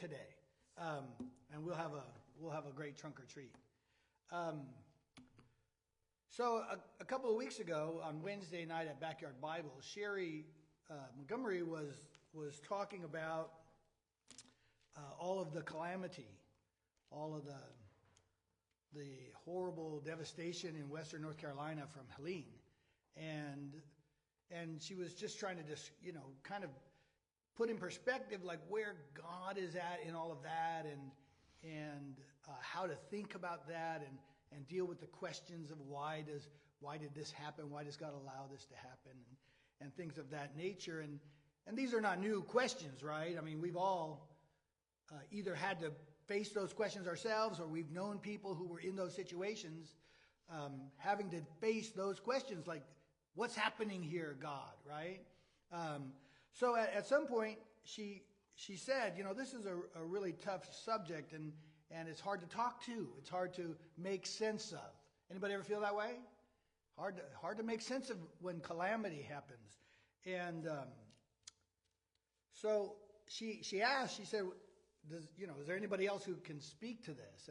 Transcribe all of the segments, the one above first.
today, and we'll have a great trunk or treat. So a couple of weeks ago on Wednesday night at Backyard Bible, Sherry Montgomery was talking about all of the calamity, all of the horrible devastation in Western North Carolina from Helene, and she was just trying to kind of put in perspective like where God is at in all of that, and how to think about that, and deal with the questions of why did this happen? Why does God allow this to happen? And things of that nature. And these are not new questions, right? I mean, we've all either had to face those questions ourselves, or we've known people who were in those situations having to face those questions like, what's happening here, God, right? So at some point, she said, this is a really tough subject, and it's hard to talk to. It's hard to make sense of. Anybody ever feel that way? Hard to make sense of when calamity happens. And so she asked, she said, is there anybody else who can speak to this?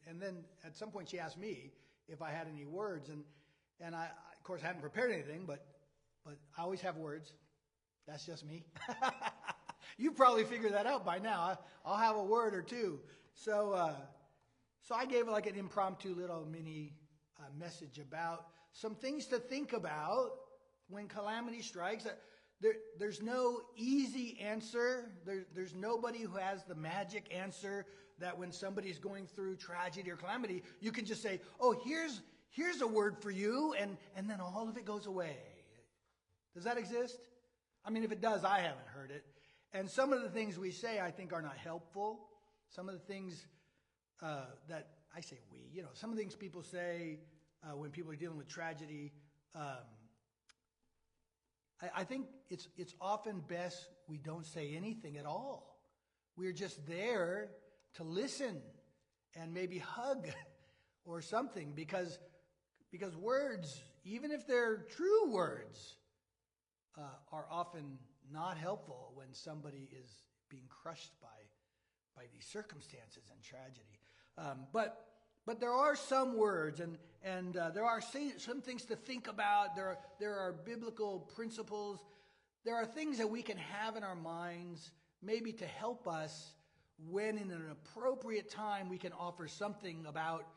And then at some point she asked me if I had any words, and I of course hadn't prepared anything, but I always have words. That's just me. You probably figured that out by now. I'll have a word or two. So I gave like an impromptu little mini message about some things to think about when calamity strikes. There's no easy answer. There's nobody who has the magic answer that when somebody's going through tragedy or calamity, you can just say, oh, here's a word for you, and then all of it goes away. Does that exist? I mean, if it does, I haven't heard it. And some of the things we say, I think, are not helpful. Some of the things that I say some of the things people say when people are dealing with tragedy, I think it's often best we don't say anything at all. We're just there to listen and maybe hug or something, because words, even if they're true words, are often not helpful when somebody is being crushed by these circumstances and tragedy. But there are some words, and there are some things to think about. There are biblical principles. There are things that we can have in our minds, maybe to help us when in an appropriate time we can offer something about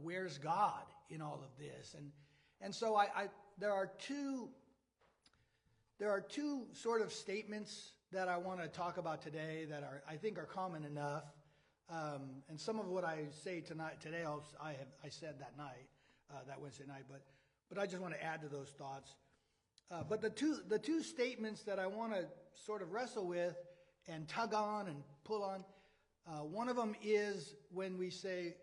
where's God in all of this. And so there are two sort of statements that I want to talk about today that I think are common enough. And some of what I say today, I said that night, that Wednesday night, but I just want to add to those thoughts. But the two statements that I want to sort of wrestle with and tug on and pull on, one of them is when we say,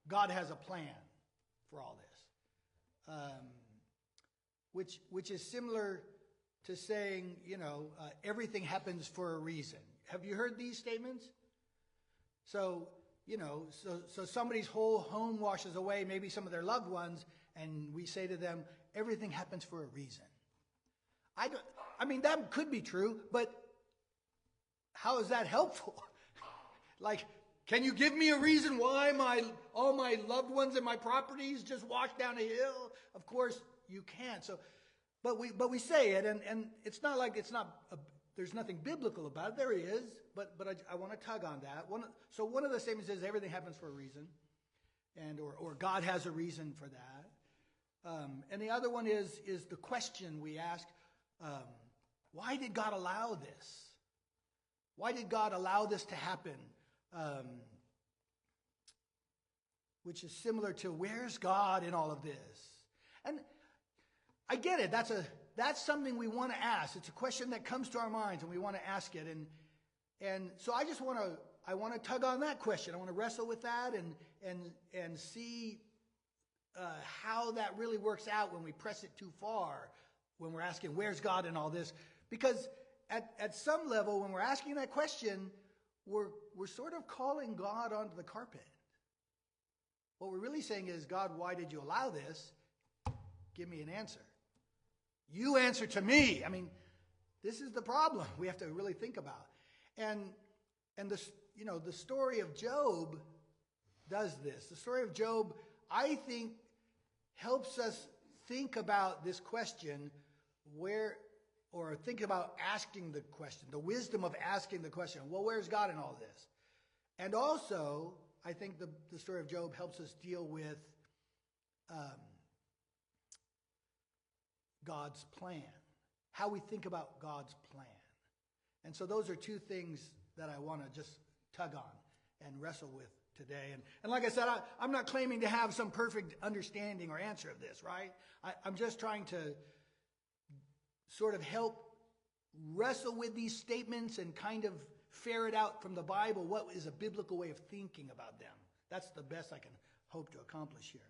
God has a plan for all this, which is similar to saying, everything happens for a reason. Have you heard these statements? So somebody's whole home washes away, maybe some of their loved ones, and we say to them, everything happens for a reason. I mean, that could be true, but how is that helpful? Like, can you give me a reason why all my loved ones and my properties just washed down a hill? Of course you can't. So, but we say it, and it's not like there's nothing biblical about it. There is, but I want to tug on that. So one of the statements is everything happens for a reason, or God has a reason for that. And the other one is the question we ask, why did God allow this? Why did God allow this to happen? Which is similar to where's God in all of this? And I get it. That's something we want to ask. It's a question that comes to our minds, and we want to ask it. And so I want to tug on that question. I want to wrestle with that and see how that really works out when we press it too far, when we're asking where's God in all this? Because at some level, when we're asking that question, we're sort of calling God onto the carpet. What we're really saying is, God, why did you allow this? Give me an answer. You answer to me. I mean, This is the problem we have to really think about. And the story of Job does this. The story of Job, I think, helps us think about this question, think about asking the question, the wisdom of asking the question, well, where's God in all this? And also, I think the story of Job helps us deal with God's plan, how we think about God's plan. And so those are two things that I want to just tug on and wrestle with today. And like I said, I'm not claiming to have some perfect understanding or answer of this, right? I'm just trying to sort of help wrestle with these statements and kind of ferret out from the Bible what is a biblical way of thinking about them. That's the best I can hope to accomplish here.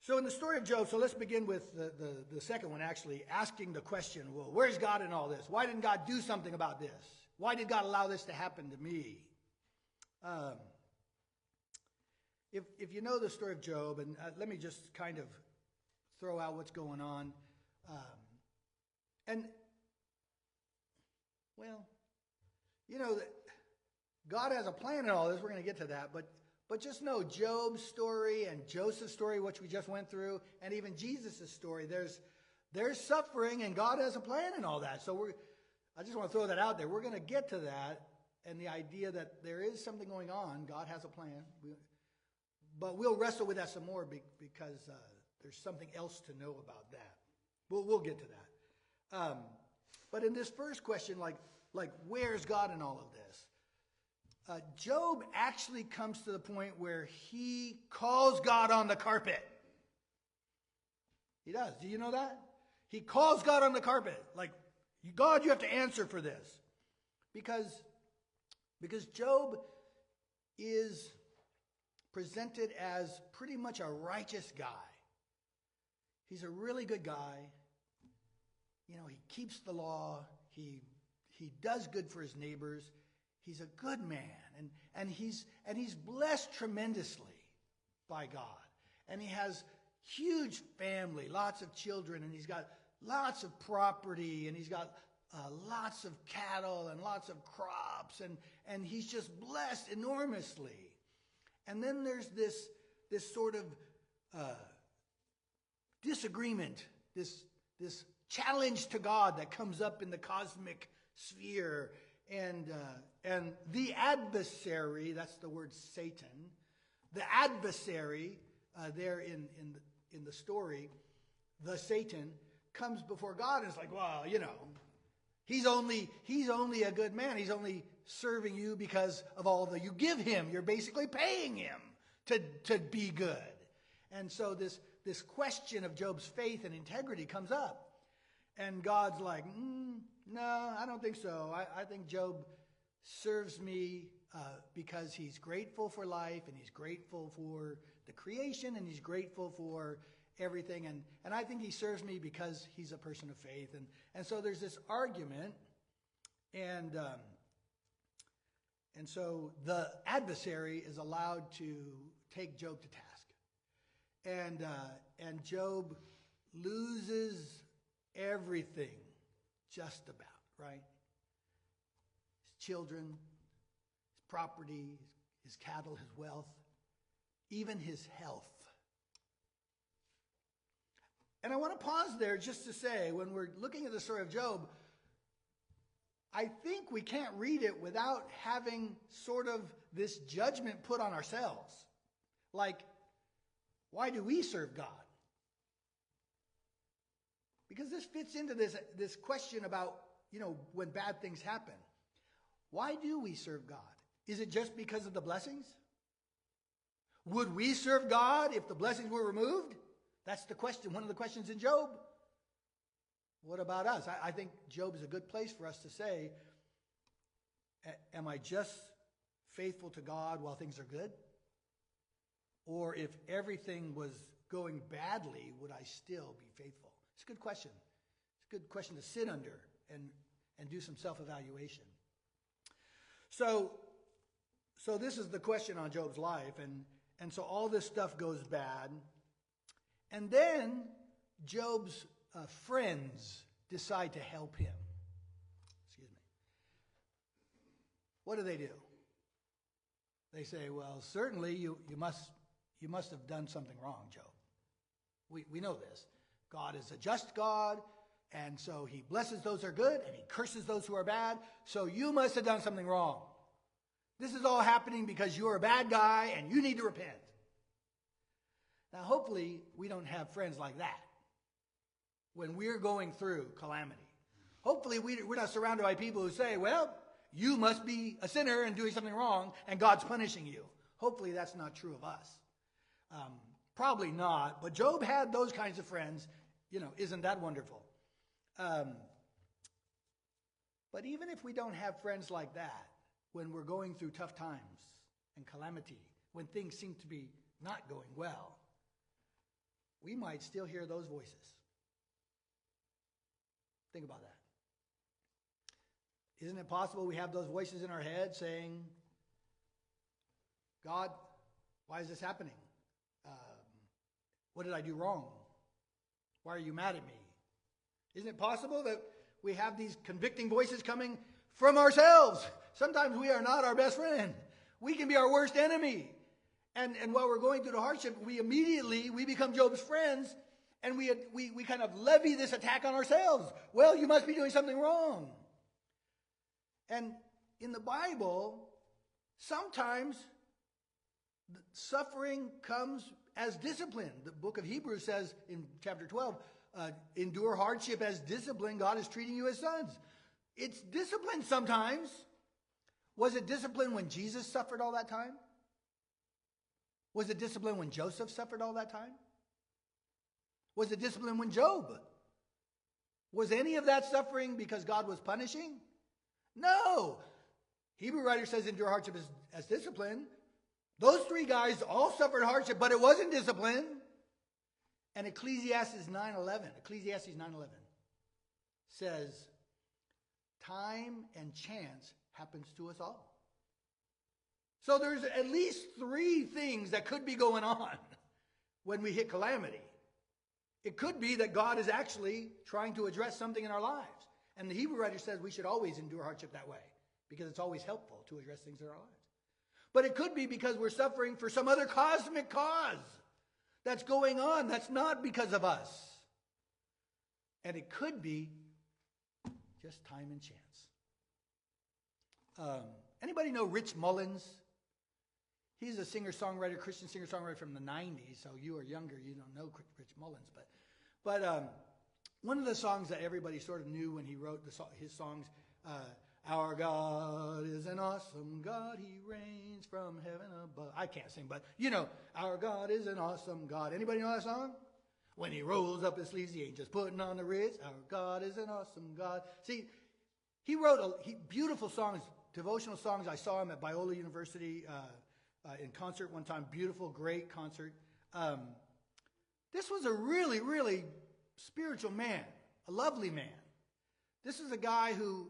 So in the story of Job, so let's begin with the second one, actually, asking the question, well, where's God in all this? Why didn't God do something about this? Why did God allow this to happen to me? If you know the story of Job, and let me just kind of throw out what's going on. God has a plan in all this. We're going to get to that. But just know Job's story and Joseph's story, which we just went through, and even Jesus' story, there's suffering, and God has a plan in all that. So I just want to throw that out there. We're going to get to that, and the idea that there is something going on. God has a plan. But we'll wrestle with that some more because there's something else to know about that. We'll get to that. But in this first question, like where's God in all of this? Job actually comes to the point where he calls God on the carpet. He does. Do you know that? He calls God on the carpet. Like, God, you have to answer for this. Because Job is presented as pretty much a righteous guy. He's a really good guy. He keeps the law. He does good for his neighbors. He's a good man, and he's blessed tremendously by God. And he has huge family, lots of children, and he's got lots of property, and he's got lots of cattle and lots of crops, and he's just blessed enormously. And then there's this sort of disagreement, this challenge to God that comes up in the cosmic sphere. And the adversary, that's the word Satan, the adversary there in the story, the Satan, comes before God and is like, well, he's only a good man. He's only serving you because of all that you give him. You're basically paying him to be good. And so this question of Job's faith and integrity comes up. And God's like, no, I don't think so. I think Job serves me because he's grateful for life, and he's grateful for the creation, and he's grateful for everything. And I think he serves me because he's a person of faith. And so there's this argument, and so the adversary is allowed to take Job to task. And Job loses everything, just about, right? His children, his property, his cattle, his wealth, even his health. And I want to pause there just to say, when we're looking at the story of Job, I think we can't read it without having sort of this judgment put on ourselves. Like, why do we serve God? Because this fits into this question about, when bad things happen. Why do we serve God? Is it just because of the blessings? Would we serve God if the blessings were removed? That's the question, one of the questions in Job. What about us? I think Job is a good place for us to say, am I just faithful to God while things are good? Or if everything was going badly, would I still be faithful? It's a good question. It's a good question to sit under and do some self-evaluation. So this is the question on Job's life, and so all this stuff goes bad. And then Job's friends decide to help him. Excuse me. What do? They say, well, certainly you must have done something wrong, Job. We know this. God is a just God, and so he blesses those who are good, and he curses those who are bad. So you must have done something wrong. This is all happening because you're a bad guy, and you need to repent. Now, hopefully, we don't have friends like that when we're going through calamity. Hopefully, we're not surrounded by people who say, well, you must be a sinner and doing something wrong, and God's punishing you. Hopefully, that's not true of us. Probably not, but Job had those kinds of friends. Isn't that wonderful? But even if we don't have friends like that, when we're going through tough times and calamity, when things seem to be not going well, we might still hear those voices. Think about that. Isn't it possible we have those voices in our head saying, God, why is this happening? What did I do wrong? Why are you mad at me? Isn't it possible that we have these convicting voices coming from ourselves? Sometimes we are not our best friend. We can be our worst enemy. And while we're going through the hardship, we become Job's friends, and we kind of levy this attack on ourselves. Well, you must be doing something wrong. And in the Bible, sometimes suffering comes as discipline. The book of Hebrews says in chapter 12, endure hardship as discipline. God is treating you as sons. It's discipline sometimes. Was it discipline when Jesus suffered all that time? Was it discipline when Joseph suffered all that time? Was it discipline when Job? Was any of that suffering because God was punishing? No. Hebrew writer says endure hardship as discipline. Those three guys all suffered hardship, but it wasn't discipline. And Ecclesiastes 9:11 says, time and chance happens to us all. So there's at least three things that could be going on when we hit calamity. It could be that God is actually trying to address something in our lives. And the Hebrew writer says we should always endure hardship that way, because it's always helpful to address things in our lives. But it could be because we're suffering for some other cosmic cause that's going on that's not because of us. And it could be just time and chance. Anybody know Rich Mullins? He's a singer-songwriter, Christian singer-songwriter from the 90s. So you are younger, you don't know Rich Mullins. But one of the songs that everybody sort of knew when he wrote his songs, our God is an awesome God. He reigns from heaven above. I can't sing, but our God is an awesome God. Anybody know that song? When he rolls up his sleeves, he ain't just putting on the Ritz. Our God is an awesome God. See, he wrote beautiful songs, devotional songs. I saw him at Biola University in concert one time. Beautiful, great concert. This was a really, really spiritual man, a lovely man. This is a guy who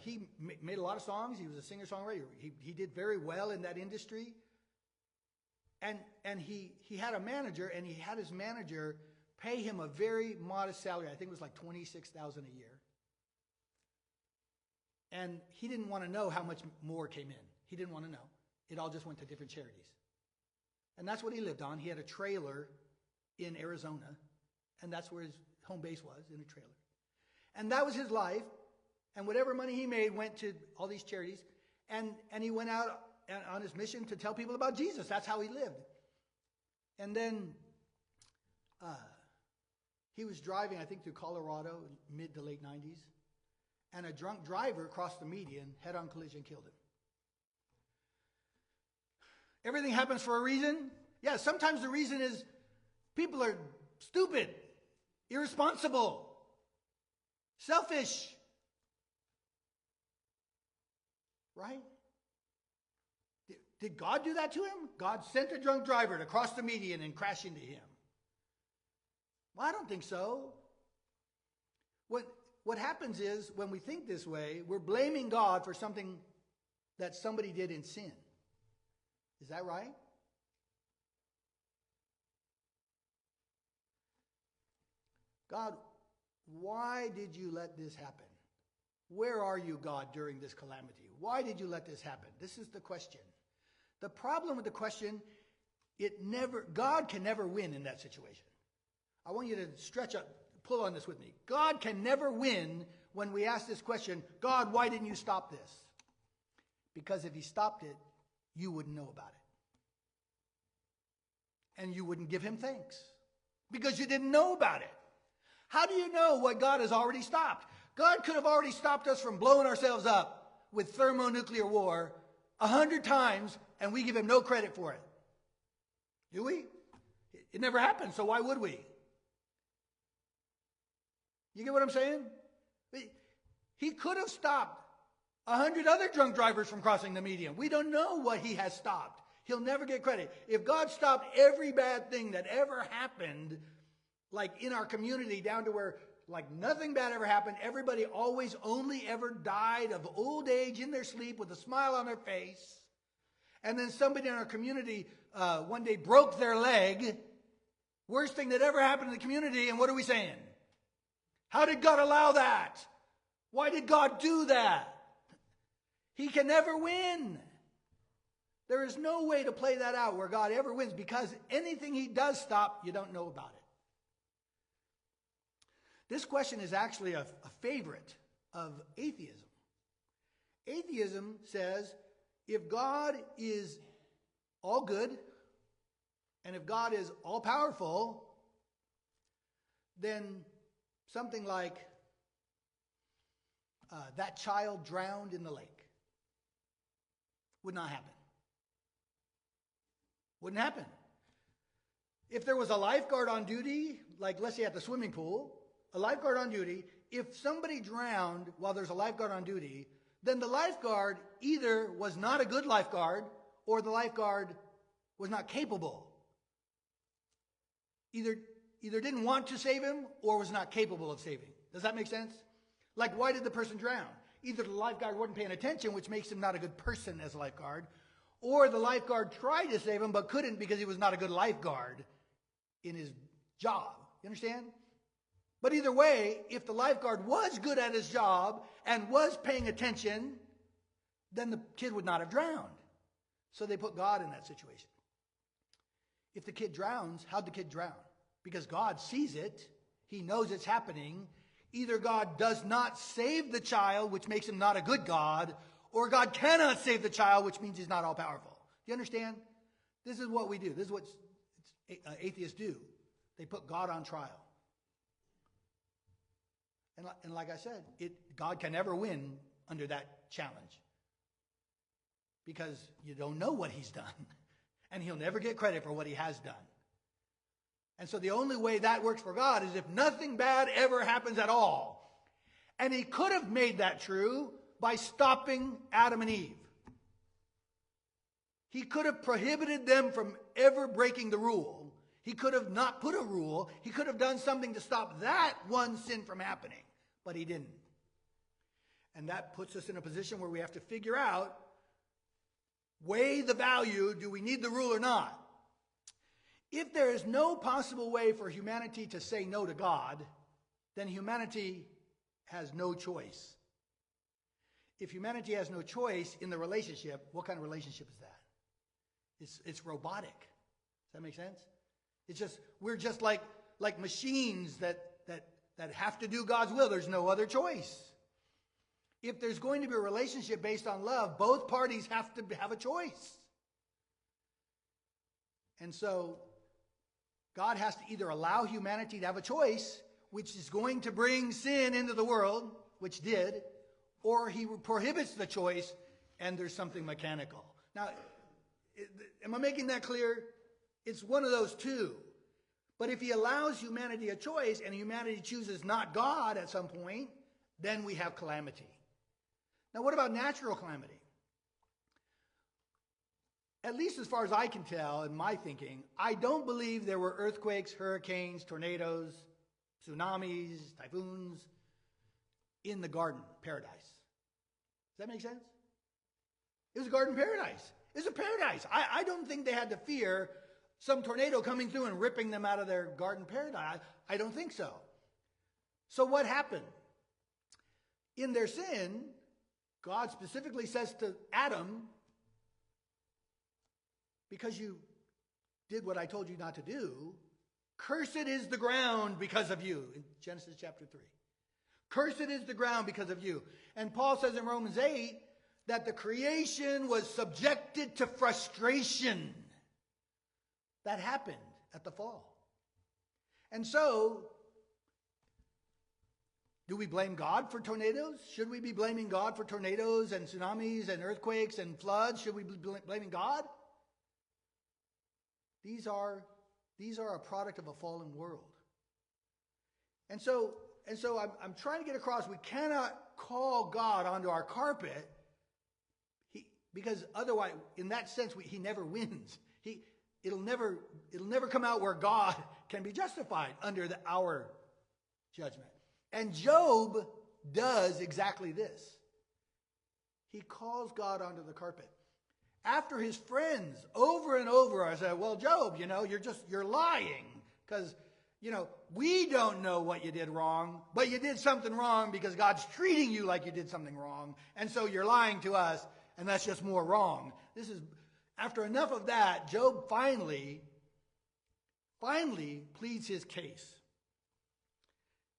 he made a lot of songs. He was a singer-songwriter. He did very well in that industry. And he had a manager, and he had his manager pay him a very modest salary. I think it was like $26,000 a year. And he didn't want to know how much more came in. He didn't want to know. It all just went to different charities. And that's what he lived on. He had a trailer in Arizona, and that's where his home base was, in a trailer. And that was his life. And whatever money he made went to all these charities. And he went out on his mission to tell people about Jesus. That's how he lived. And then he was driving, I think, through Colorado, mid to late 90s. And a drunk driver crossed the median, head-on collision, killed him. Everything happens for a reason. Yeah, sometimes the reason is people are stupid, irresponsible, selfish. Right? Did God do that to him? God sent a drunk driver to cross the median and crash into him. Well, I don't think so. What happens is, when we think this way, we're blaming God for something that somebody did in sin. Is that right? God, why did you let this happen? Where are you, God, during this calamity? Why did you let this happen? This is the question. The problem with the question, God can never win in that situation. I want you to stretch up, pull on this with me. God can never win when we ask this question, God, why didn't you stop this? Because if he stopped it, you wouldn't know about it. And you wouldn't give him thanks because you didn't know about it. How do you know what God has already stopped? God could have already stopped us from blowing ourselves up with thermonuclear war 100 times, and we give him no credit for it. Do we? It never happened, so why would we? You get what I'm saying? He could have stopped 100 other drunk drivers from crossing the median. We don't know what he has stopped. He'll never get credit. If God stopped every bad thing that ever happened, like in our community, down to where like nothing bad ever happened, everybody always only ever died of old age in their sleep with a smile on their face, and then somebody in our community one day broke their leg, worst thing that ever happened in the community, and what are we saying? How did God allow that? Why did God do that? He can never win. There is no way to play that out where God ever wins, because anything he does stop, you don't know about it. This question is actually a favorite of atheism. Atheism says if God is all good and if God is all powerful, then something like that child drowned in the lake would not happen. Wouldn't happen. If there was a lifeguard on duty, like let's say at the swimming pool, a lifeguard on duty, if somebody drowned while there's a lifeguard on duty, then the lifeguard either was not a good lifeguard or the lifeguard was not capable. Either didn't want to save him or was not capable of saving. Does that make sense? Like, why did the person drown? Either the lifeguard wasn't paying attention, which makes him not a good person as a lifeguard, or the lifeguard tried to save him but couldn't because he was not a good lifeguard in his job. You understand? But either way, if the lifeguard was good at his job and was paying attention, then the kid would not have drowned. So they put God in that situation. If the kid drowns, how'd the kid drown? Because God sees it. He knows it's happening. Either God does not save the child, which makes him not a good God, or God cannot save the child, which means he's not all powerful. Do you understand? This is what we do. This is what atheists do. They put God on trial. And like I said, God can never win under that challenge because you don't know what he's done. And he'll never get credit for what he has done. And so the only way that works for God is if nothing bad ever happens at all. And he could have made that true by stopping Adam and Eve. He could have prohibited them from ever breaking the rule. He could have not put a rule. He could have done something to stop that one sin from happening. But he didn't. And that puts us in a position where we have to figure out, weigh the value, do we need the rule or not? If there is no possible way for humanity to say no to God, then humanity has no choice. If humanity has no choice in the relationship, what kind of relationship is that? It's robotic. Does that make sense? It's just, we're just like machines that have to do God's will. There's no other choice. If there's going to be a relationship based on love, both parties have to have a choice. And so God has to either allow humanity to have a choice, which is going to bring sin into the world, which did, or he prohibits the choice and there's something mechanical. Now, am I making that clear? It's one of those two. But if he allows humanity a choice and humanity chooses not God at some point, then we have calamity. Now, what about natural calamity? At least as far as I can tell in my thinking, I don't believe there were earthquakes, hurricanes, tornadoes, tsunamis, typhoons in the garden paradise. Does that make sense? It was a garden paradise. It was a paradise. I don't think they had to fear some tornado coming through and ripping them out of their garden paradise. I don't think so. So what happened? In their sin, God specifically says to Adam, because you did what I told you not to do, cursed is the ground because of you, in Genesis chapter 3. Cursed is the ground because of you. And Paul says in Romans 8 that the creation was subjected to frustration. That happened at the fall. And so, do we blame God for tornadoes? Should we be blaming God for tornadoes and tsunamis and earthquakes and floods? Should we be blaming God? These are a product of a fallen world. And so I'm trying to get across, we cannot call God onto our carpet, because otherwise, in that sense, he never wins. It'll never come out where God can be justified under our judgment. And Job does exactly this. He calls God onto the carpet. After his friends over and over are saying, well, Job, you're lying, because, we don't know what you did wrong, but you did something wrong because God's treating you like you did something wrong, and so you're lying to us, and that's just more wrong. After enough of that, Job finally pleads his case.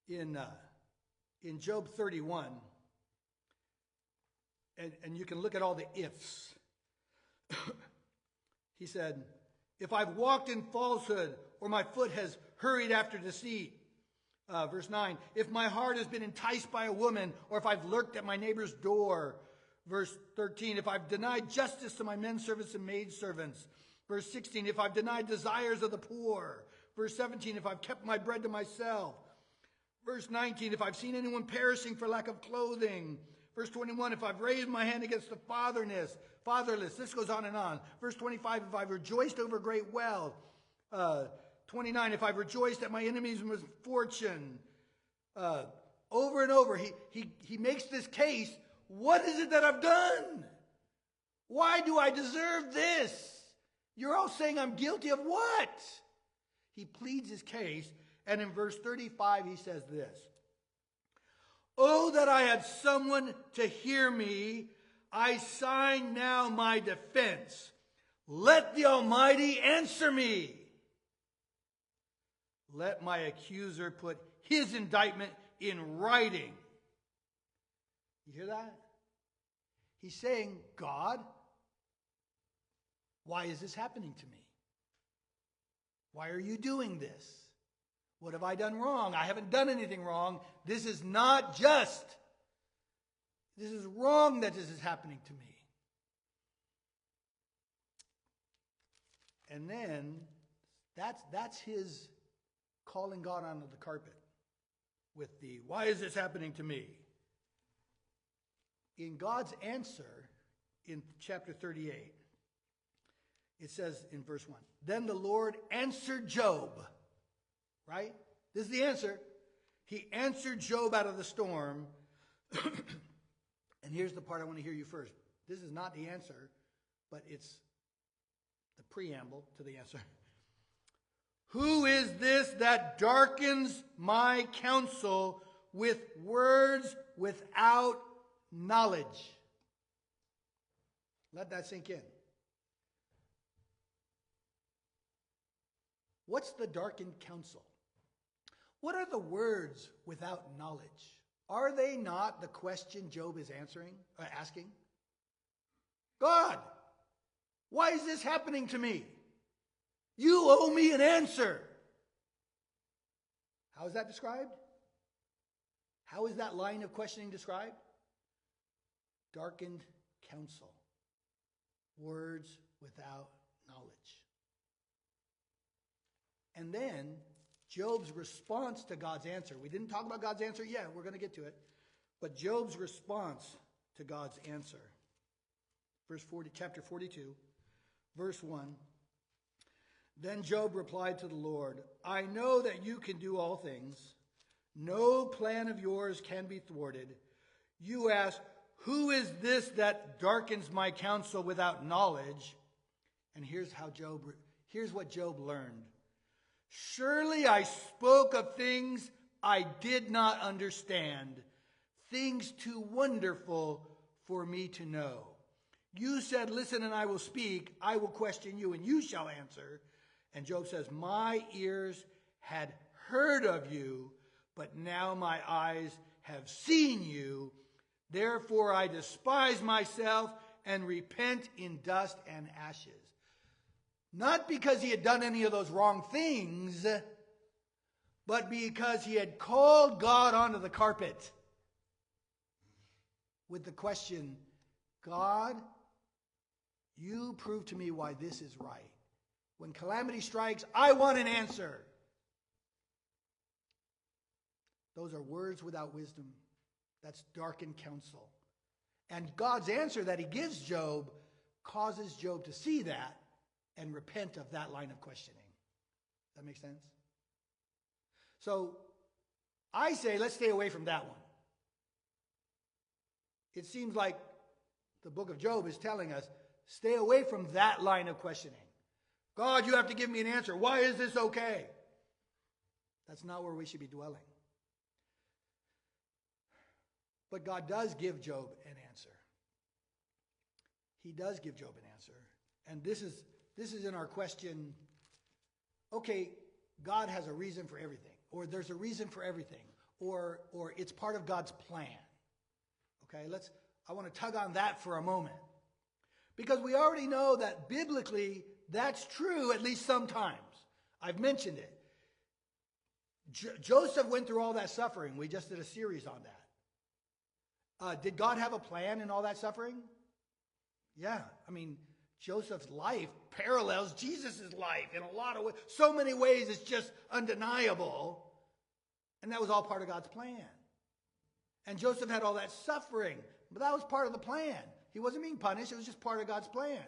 In Job 31, and you can look at all the ifs. He said, if I've walked in falsehood, or my foot has hurried after deceit. Verse 9, if my heart has been enticed by a woman, or if I've lurked at my neighbor's door. Verse 13, if I've denied justice to my men servants and maid servants. Verse 16, if I've denied desires of the poor. Verse 17, if I've kept my bread to myself. Verse 19, if I've seen anyone perishing for lack of clothing. Verse 21, if I've raised my hand against the fatherless. This goes on and on. Verse 25, if I've rejoiced over great wealth. 29, if I've rejoiced at my enemies' misfortune. Over and over, he makes this case. What is it that I've done? Why do I deserve this? You're all saying I'm guilty of what? He pleads his case, and in verse 35 he says this. Oh, that I had someone to hear me. I sign now my defense. Let the Almighty answer me. Let my accuser put his indictment in writing. You hear that? He's saying, God, why is this happening to me? Why are you doing this? What have I done wrong? I haven't done anything wrong. This is not just. This is wrong that this is happening to me. And then that's his calling God onto the carpet with the, why is this happening to me? In God's answer, in chapter 38, it says in verse 1, then the Lord answered Job, right? This is the answer. He answered Job out of the storm. And here's the part I want to hear you first. This is not the answer, but it's the preamble to the answer. Who is this that darkens my counsel with words without knowledge? Let that sink in. What's the darkened counsel? What are the words without knowledge? Are they not the question Job is asking? God, why is this happening to me? You owe me an answer. How is that described? How is that line of questioning described? Darkened counsel. Words without knowledge. And then Job's response to God's answer. We didn't talk about God's answer yet. We're going to get to it. But Job's response to God's answer. Chapter 42, verse 1. Then Job replied to the Lord, I know that you can do all things. No plan of yours can be thwarted. You ask, who is this that darkens my counsel without knowledge? And here's what Job learned. Surely I spoke of things I did not understand, things too wonderful for me to know. You said, listen and I will speak. I will question you and you shall answer. And Job says, my ears had heard of you, but now my eyes have seen you. Therefore I despise myself and repent in dust and ashes. Not because he had done any of those wrong things, but because he had called God onto the carpet with the question, God, you prove to me why this is right. When calamity strikes, I want an answer. Those are words without wisdom. That's darkened counsel. And God's answer that he gives Job causes Job to see that and repent of that line of questioning. Does that make sense? So I say let's stay away from that one. It seems like the book of Job is telling us, stay away from that line of questioning. God, you have to give me an answer. Why is this okay? That's not where we should be dwelling. But God does give Job an answer. He does give Job an answer. And this is in our question, okay, God has a reason for everything, or there's a reason for everything, or it's part of God's plan. Okay, I want to tug on that for a moment. Because we already know that biblically that's true at least sometimes. I've mentioned it. Joseph went through all that suffering. We just did a series on that. Did God have a plan in all that suffering? Yeah. I mean, Joseph's life parallels Jesus' life in a lot of ways. So many ways it's just undeniable. And that was all part of God's plan. And Joseph had all that suffering. But that was part of the plan. He wasn't being punished. It was just part of God's plan.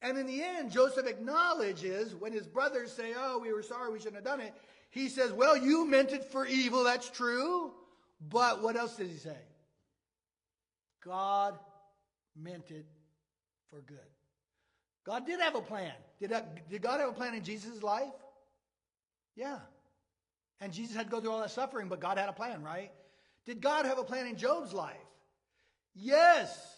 And in the end, Joseph acknowledges when his brothers say, oh, we were sorry, we shouldn't have done it. He says, well, you meant it for evil. That's true. But what else did he say? God meant it for good. God did have a plan. Did God have a plan in Jesus' life? Yeah. And Jesus had to go through all that suffering, but God had a plan, right? Did God have a plan in Job's life? Yes.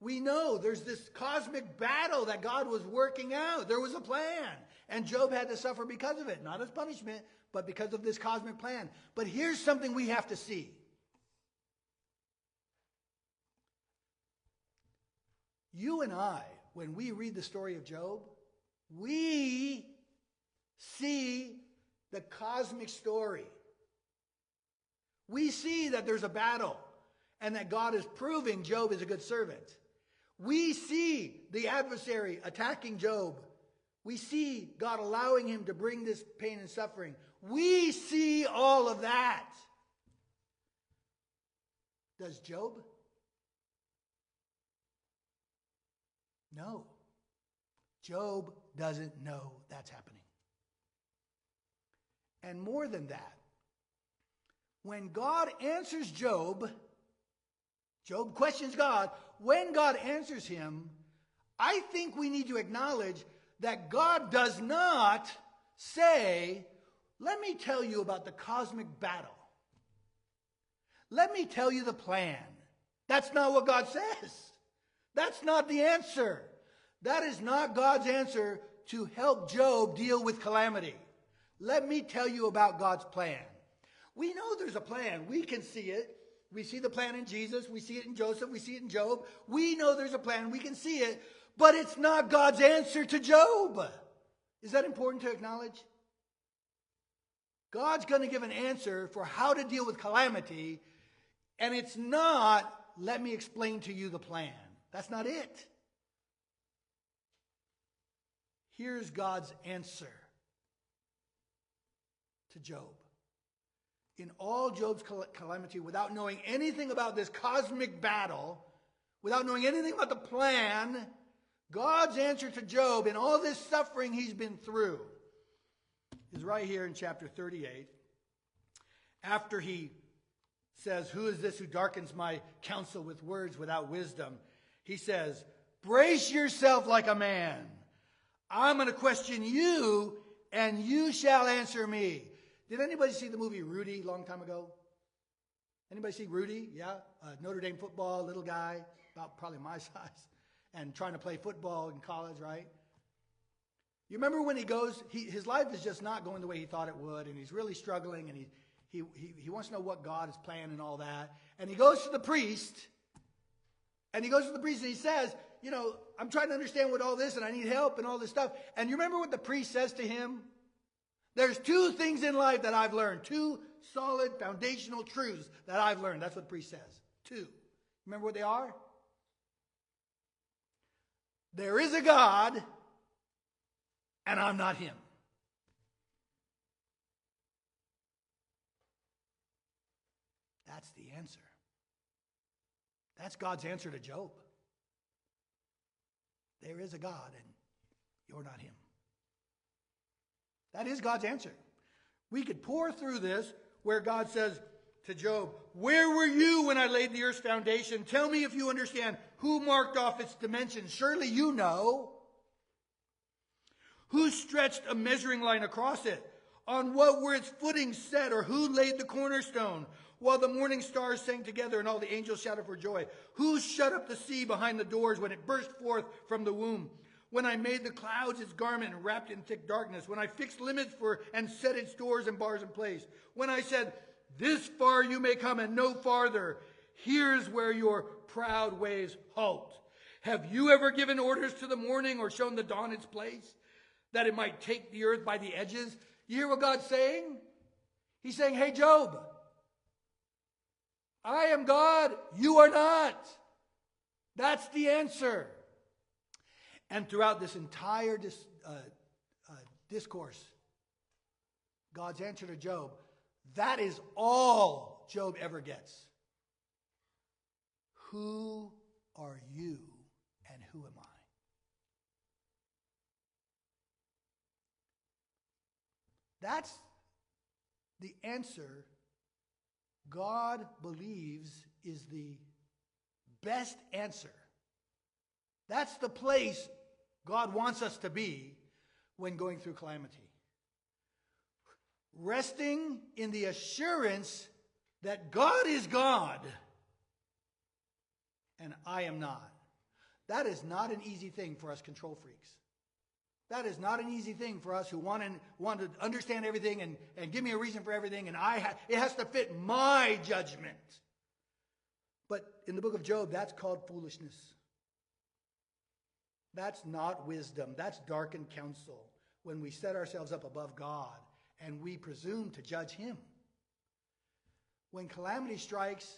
We know there's this cosmic battle that God was working out. There was a plan. And Job had to suffer because of it. Not as punishment, but because of this cosmic plan. But here's something we have to see. You and I, when we read the story of Job, we see the cosmic story. We see that there's a battle and that God is proving Job is a good servant. We see the adversary attacking Job. We see God allowing him to bring this pain and suffering. We see all of that. Does Job? No. Job doesn't know that's happening. And more than that, when God answers Job, Job questions God. When God answers him, I think we need to acknowledge that God does not say, let me tell you about the cosmic battle. Let me tell you the plan. That's not what God says. That's not the answer. That is not God's answer to help Job deal with calamity. Let me tell you about God's plan. We know there's a plan. We can see it. We see the plan in Jesus. We see it in Joseph. We see it in Job. We know there's a plan. We can see it. But it's not God's answer to Job. Is that important to acknowledge? God's going to give an answer for how to deal with calamity. And it's not, let me explain to you the plan. That's not it. Here's God's answer to Job. In all Job's calamity, without knowing anything about this cosmic battle, without knowing anything about the plan, God's answer to Job in all this suffering he's been through is right here in chapter 38. After he says, who is this who darkens my counsel with words without wisdom? He says, brace yourself like a man. I'm going to question you, and you shall answer me. Did anybody see the movie Rudy a long time ago? Anybody see Rudy? Yeah? Notre Dame football, little guy, about probably my size, and trying to play football in college, right? You remember when he goes, his life is just not going the way he thought it would, and he's really struggling, and he wants to know what God is planning and all that. And he goes to the priest, and he says, you know, I'm trying to understand what all this, and I need help and all this stuff. And you remember what the priest says to him? There's two things in life that I've learned, two solid foundational truths that I've learned. That's what the priest says. Two. Remember what they are? There is a God, and I'm not him. That's the answer. That's God's answer to Job. There is a God, and you're not him. That is God's answer. We could pour through this where God says to Job, where were you when I laid the earth's foundation? Tell me if you understand who marked off its dimensions. Surely you know. Who stretched a measuring line across it? On what were its footings set, or who laid the cornerstone? While the morning stars sang together and all the angels shouted for joy. Who shut up the sea behind the doors when it burst forth from the womb? When I made the clouds its garment and wrapped it in thick darkness. When I fixed limits for and set its doors and bars in place. When I said, this far you may come and no farther. Here's where your proud ways halt. Have you ever given orders to the morning or shown the dawn its place, that it might take the earth by the edges? You hear what God's saying? He's saying, hey, Job, I am God, you are not. That's the answer. And throughout this entire discourse, God's answer to Job, that is all Job ever gets. Who are you and who am I? That's the answer God believes is the best answer. That's the place God wants us to be when going through calamity. Resting in the assurance that God is God and I am not. That is not an easy thing for us control freaks. That is not an easy thing for us who want to understand everything and give me a reason for everything, and it has to fit my judgment. But in the book of Job, that's called foolishness. That's not wisdom. That's darkened counsel when we set ourselves up above God and we presume to judge him. When calamity strikes,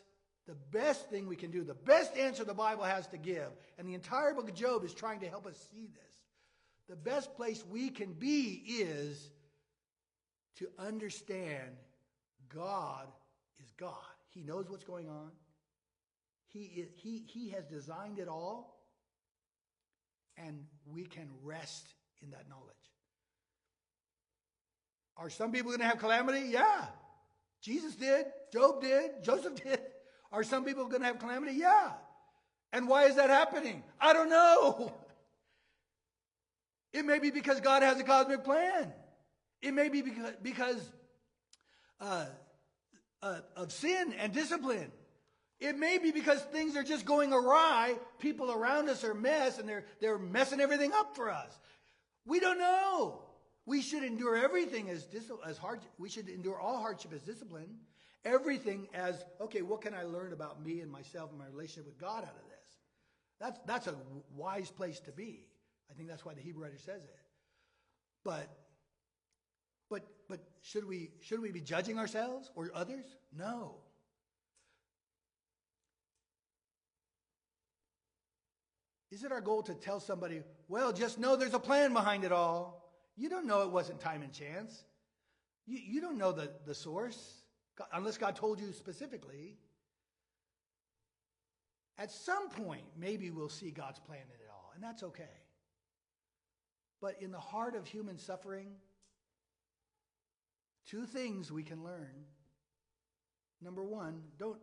the best thing we can do, the best answer the Bible has to give, and the entire book of Job is trying to help us see this. The best place we can be is to understand God is God. He knows what's going on. He has designed it all. And we can rest in that knowledge. Are some people going to have calamity? Yeah. Jesus did. Job did. Joseph did. Are some people going to have calamity? Yeah. And why is that happening? I don't know. It may be because God has a cosmic plan. It may be because of sin and discipline. It may be because things are just going awry. People around us are a mess, and they're messing everything up for us. We don't know. We should endure everything as hard. We should endure all hardship as discipline. Everything as, okay, what can I learn about me and myself and my relationship with God out of this? That's a wise place to be. I think that's why the Hebrew writer says it. But should we be judging ourselves or others? No. Is it our goal to tell somebody, well, just know there's a plan behind it all? You don't know it wasn't time and chance. You don't know the source, unless God told you specifically. At some point, maybe we'll see God's plan in it all, and that's okay. But in the heart of human suffering, two things we can learn. Number one, don't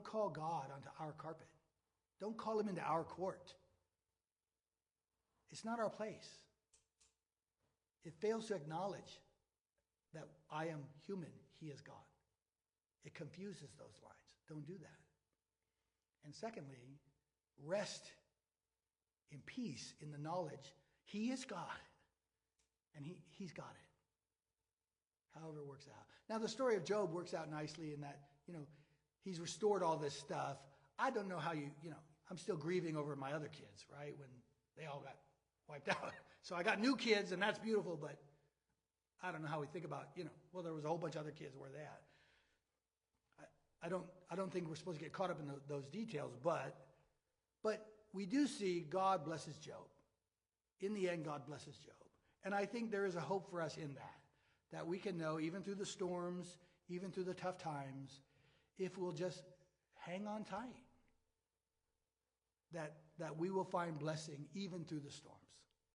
call God onto our carpet. Don't call him into our court. It's not our place. It fails to acknowledge that I am human, he is God. It confuses those lines. Don't do that. And secondly, rest in peace in the knowledge he is God, and he's got it. However it works out. Now, the story of Job works out nicely in that, he's restored all this stuff. I don't know how I'm still grieving over my other kids, right, when they all got wiped out. So I got new kids, and that's beautiful, but I don't know how we think about, well, there was a whole bunch of other kids, where are they at? I don't think we're supposed to get caught up in those details, but we do see God blesses Job. In the end, God blesses Job. And I think there is a hope for us in that we can know, even through the storms, even through the tough times, if we'll just hang on tight, that we will find blessing even through the storms.